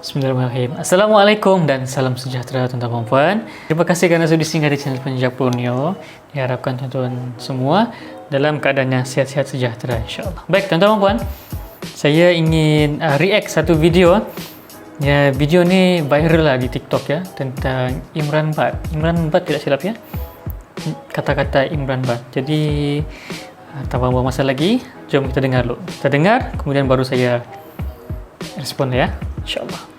Bismillahirrahmanirrahim. Assalamualaikum dan salam sejahtera tuan-tuan dan puan. Terima kasih kerana sudi singgah di channel Penjajah Borneo. Diharapkan tuan-tuan semua dalam keadaan yang sihat-sihat sejahtera, insya-Allah. Baik tuan-tuan dan puan, saya ingin react satu video. Ya, video ni viral lah di TikTok ya, tentang Imran Bad. Imran Bad tidak silap ya. Kata-kata Imran Bad. Jadi tanpa buang masa lagi, jom kita dengar dulu. Kita dengar, kemudian baru saya respon ya, insya-Allah.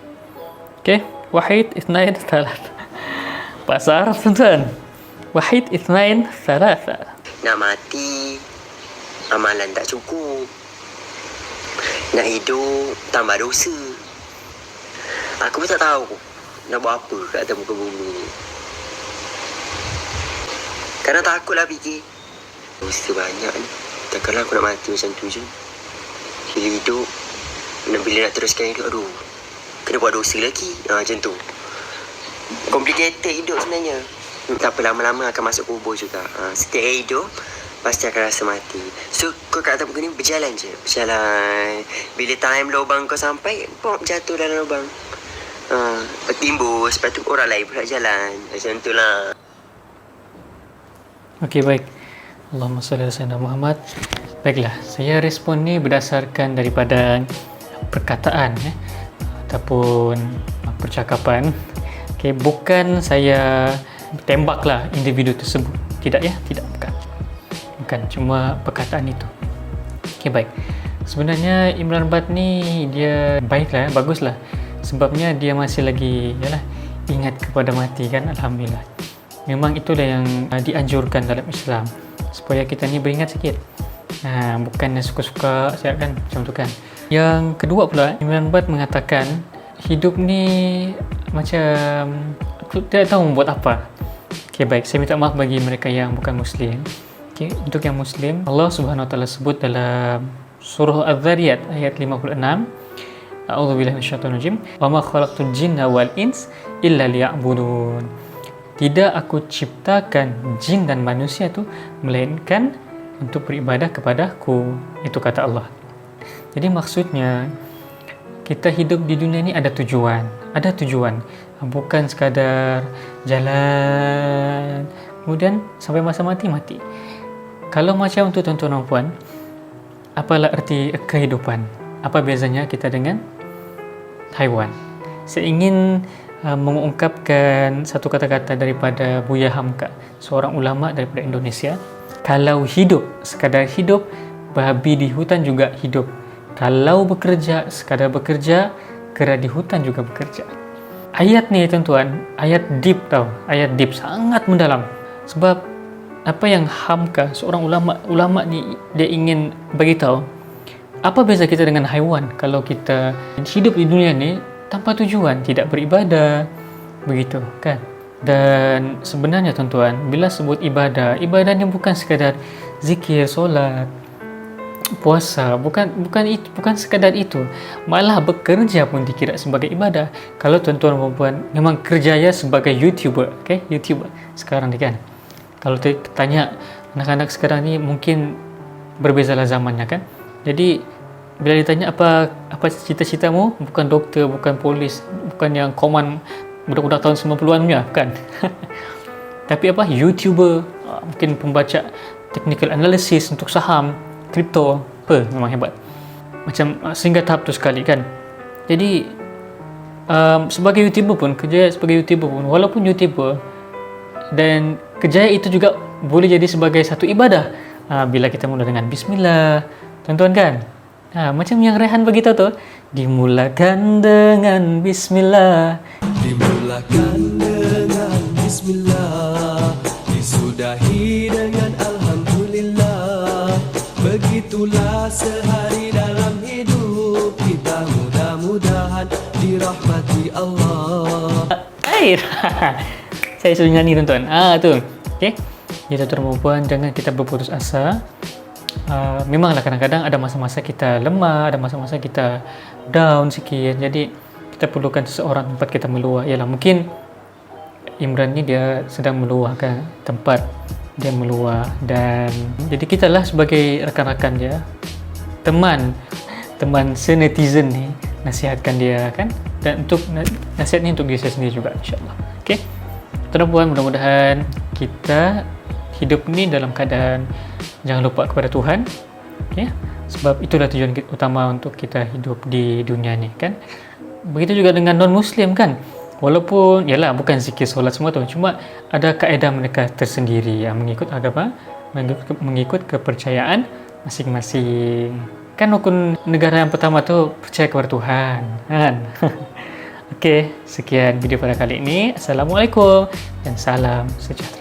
Okey, wahid, ithnain, thalatha. Bahasa Arab tuan-tuan. Wahid, ithnain, thalatha. Nak mati, amalan tak cukup. Nak hidup, tambah dosa. Aku pun tak tahu nak buat apa kat atas muka bumi ni. Kadang takutlah fikir, dosa banyak ni. Takkanlah aku nak mati macam tu je. Hidup, bila nak teruskan hidup, aduh, kena buat dosa lagi. Macam tu. Complicated hidup sebenarnya. Tak apa, lama-lama akan masuk kubur juga. Setiap hidup pasti akan rasa mati. So kau kat atas muka ni berjalan je. Berjalan. Bila time lubang kau sampai, pop, jatuh dalam lubang. Bertimbus. Lepas tu orang lain pula jalan. Macam tu lah. Okey, baik. Allahumma salli ala sayyidina Muhammad. Baiklah, saya respon ni berdasarkan daripada perkataan ya, ataupun percakapan. Okey, bukan saya tembaklah individu tersebut. Tidak ya, tidak, bukan cuma perkataan itu. Okey, baik. Sebenarnya Imran Bad ni dia baiklah, baguslah. Sebabnya dia masih lagi ingat kepada mati kan, alhamdulillah. Memang itulah yang dianjurkan dalam Islam, supaya kita ni beringat sikit. Bukan suka-suka siap kan, macam tu kan. Yang kedua pula, Imran Bad mengatakan hidup ni macam aku tidak tahu membuat apa. Okey, baik, saya minta maaf bagi mereka yang bukan Muslim. Okey, untuk yang Muslim, Allah Subhanahu Wa Taala sebut dalam surah Az-Zariyat ayat 56, A'udzubillahi minasyaitonir rajim, wa ma khalaqtul jinna wal ins illa liya'budun. Tidak aku ciptakan jin dan manusia tu melainkan untuk beribadah kepadaku. Itu kata Allah. Jadi maksudnya kita hidup di dunia ni ada tujuan. Ada tujuan. Bukan sekadar jalan kemudian sampai masa mati. Kalau macam tu tuan-tuan dan puan, apalah erti kehidupan? Apa bezanya kita dengan haiwan? Saya ingin mengungkapkan satu kata-kata daripada Buya Hamka, seorang ulama daripada Indonesia. Kalau hidup, sekadar hidup, babi di hutan juga hidup. Kalau bekerja, sekadar bekerja, kera di hutan juga bekerja. Ayat ni tuan-tuan, ayat deep tau. Ayat deep, sangat mendalam. Sebab apa yang Hamka, seorang ulama ni, dia ingin bagi tahu, apa beza kita dengan haiwan kalau kita hidup di dunia ni tanpa tujuan, tidak beribadah, begitu kan? Dan sebenarnya tuan-tuan, bila sebut ibadah ni bukan sekadar zikir, solat, puasa, bukan sekadar itu. Malah bekerja pun dikira sebagai ibadah. Kalau tuan-tuan dan puan memang kerjaya sebagai YouTuber, okay? YouTuber sekarang ni kan. Kalau tanya anak-anak sekarang ni mungkin berbezalah zamannya kan. Jadi bila ditanya apa cita-citamu, bukan doktor, bukan polis, bukan yang koman budak-budak tahun 90-an punya, kan? Tapi apa? YouTuber, mungkin pembaca technical analysis untuk saham, kripto, memang hebat. Macam sehingga tahap tu sekali kan. Jadi sebagai YouTuber pun, kerja sebagai YouTuber pun, walaupun YouTuber, dan kerja itu juga boleh jadi sebagai satu ibadah. Bila kita mula dengan bismillah, tuan-tuan kan? Macam yang Rehan begitu tu, dimulakan dengan bismillah, dimulakan dengan bismillah, disudahi dengan alhamdulillah. Begitulah sehari dalam hidup kita, mudah-mudahan dirahmati Allah. Saya sudah nyanyi tuan-tuan. Tu. Okey. Jadi tuan-tuan dan puan, jangan kita berputus asa. Memanglah kadang-kadang ada masa-masa kita lemah, ada masa-masa kita down sikit. Jadi kita perlukan seseorang tempat kita meluah. Ialah mungkin Imran ni dia sedang meluahkan tempat dia meluah, dan jadi kita lah sebagai rakan-rakan dia, teman senetizen ni, nasihatkan dia kan, dan untuk nasihat ni untuk diri saya sendiri juga, insyaAllah. Okay, tuan puan, mudah-mudahan kita hidup ni dalam keadaan jangan lupa kepada Tuhan, okay? Sebab itulah tujuan utama untuk kita hidup di dunia ni, kan? Begitu juga dengan non-Muslim, kan? Walaupun, yalah, bukan zikir solat semua tu, cuma ada kaedah mereka tersendiri yang mengikut agama, mengikut kepercayaan masing-masing. Kan rukun negara yang pertama tu percaya kepada Tuhan, kan? Okey, sekian video pada kali ini. Assalamualaikum dan salam sejahtera.